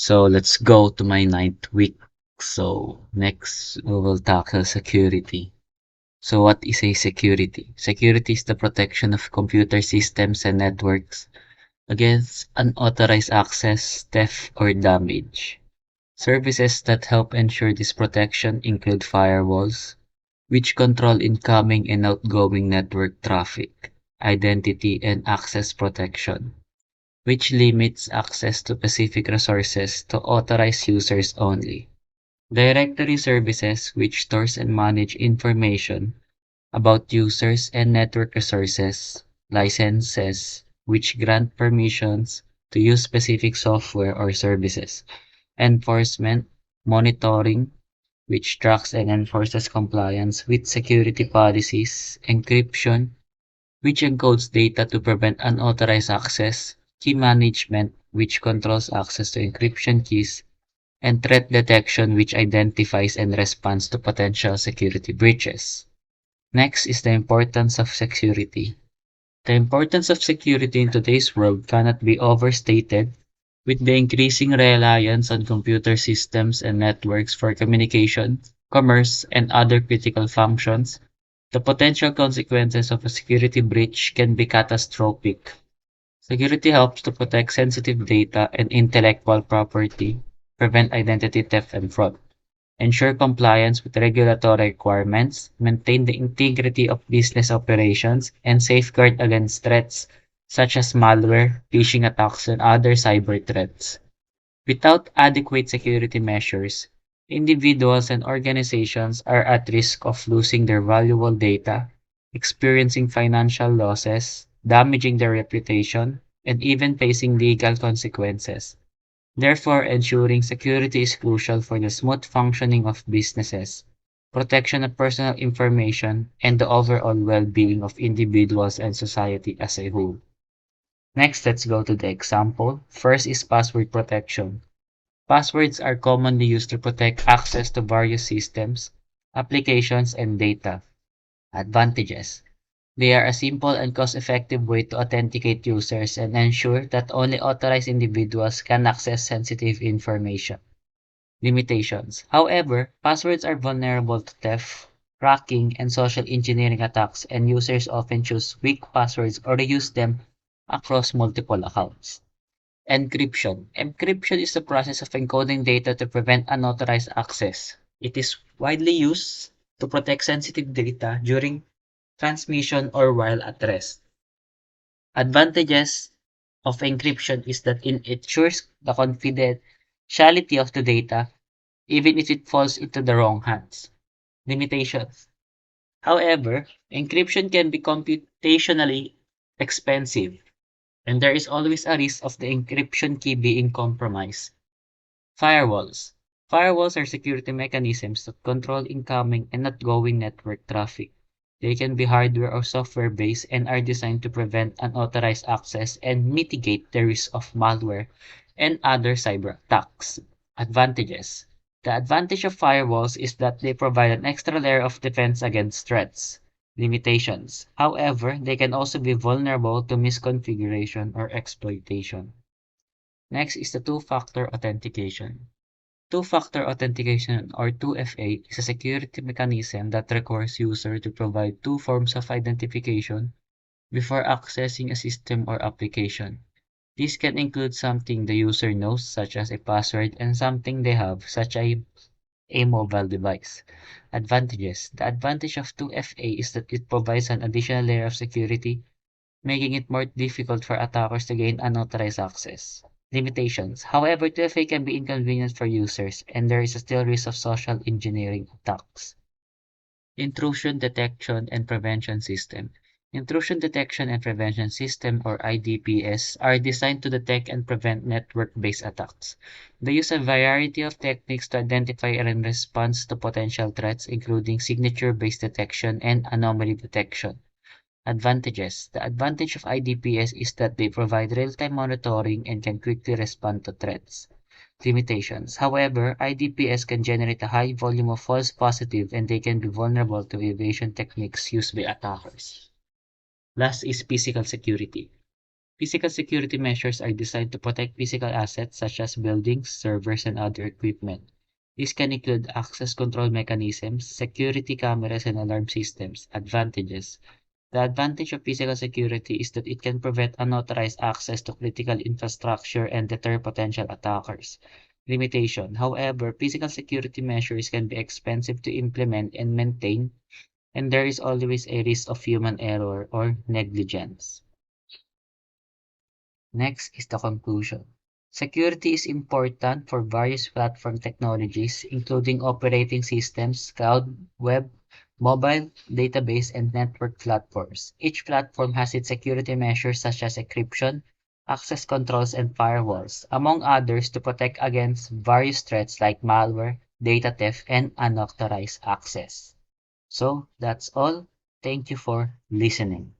So let's go to my ninth week. So next we will tackle security. So what is a security? Security is the protection of computer systems and networks against unauthorized access, theft, or damage. Services that help ensure this protection include firewalls, which control incoming and outgoing network traffic, identity and access protection, which limits access to specific resources to authorized users only. Directory services, which stores and manage information about users and network resources. Licenses, which grant permissions to use specific software or services. Enforcement, monitoring, which tracks and enforces compliance with security policies. Encryption, which encodes data to prevent unauthorized access. Key management, which controls access to encryption keys. And threat detection, which identifies and responds to potential security breaches. Next is the importance of security. The importance of security in today's world cannot be overstated. With the increasing reliance on computer systems and networks for communication, commerce, and other critical functions, the potential consequences of a security breach can be catastrophic. Security helps to protect sensitive data and intellectual property, prevent identity theft and fraud, ensure compliance with regulatory requirements, maintain the integrity of business operations, and safeguard against threats such as malware, phishing attacks, and other cyber threats. Without adequate security measures, individuals and organizations are at risk of losing their valuable data, experiencing financial losses, damaging their reputation, and even facing legal consequences. Therefore, ensuring security is crucial for the smooth functioning of businesses, protection of personal information, and the overall well-being of individuals and society as a whole. Next, let's go to the example. First is password protection. Passwords are commonly used to protect access to various systems, applications, and data. Advantages. They are a simple and cost-effective way to authenticate users and ensure that only authorized individuals can access sensitive information. Limitations. However, passwords are vulnerable to theft, cracking, and social engineering attacks, and users often choose weak passwords or reuse them across multiple accounts. Encryption. Encryption is the process of encoding data to prevent unauthorized access. It is widely used to protect sensitive data during transmission or while at rest. Advantages of encryption is that it ensures the confidentiality of the data even if it falls into the wrong hands. Limitations. However, encryption can be computationally expensive, and there is always a risk of the encryption key being compromised. Firewalls. Firewalls are security mechanisms that control incoming and outgoing network traffic. They can be hardware or software based and are designed to prevent unauthorized access and mitigate the risk of malware and other cyber attacks. Advantages. The advantage of firewalls is that they provide an extra layer of defense against threats. Limitations. However, they can also be vulnerable to misconfiguration or exploitation. Next is the two-factor authentication. Two-factor authentication, or 2FA, is a security mechanism that requires user to provide two forms of identification before accessing a system or application. This can include something the user knows, such as a password, and something they have, such as a mobile device. Advantages. The advantage of 2FA is that it provides an additional layer of security, making it more difficult for attackers to gain unauthorized access. Limitations. However, 2FA can be inconvenient for users, and there is still risk of social engineering attacks. Intrusion Detection and Prevention System. Intrusion Detection and Prevention System, or IDPS, are designed to detect and prevent network-based attacks. They use a variety of techniques to identify and respond to potential threats, including signature-based detection and anomaly detection. Advantages. The advantage of IDPS is that they provide real-time monitoring and can quickly respond to threats. Limitations. However, IDPS can generate a high volume of false positives and they can be vulnerable to evasion techniques used by attackers. Last is physical security. Physical security measures are designed to protect physical assets such as buildings, servers, and other equipment. These can include access control mechanisms, security cameras, and alarm systems. Advantages. The advantage of physical security is that it can prevent unauthorized access to critical infrastructure and deter potential attackers. Limitation. However, physical security measures can be expensive to implement and maintain, and there is always a risk of human error or negligence. Next is the conclusion. Security is important for various platform technologies, including operating systems, cloud, web, mobile, database, and network platforms. Each platform has its security measures such as encryption, access controls, and firewalls, among others to protect against various threats like malware, data theft, and unauthorized access. So that's all. Thank you for listening.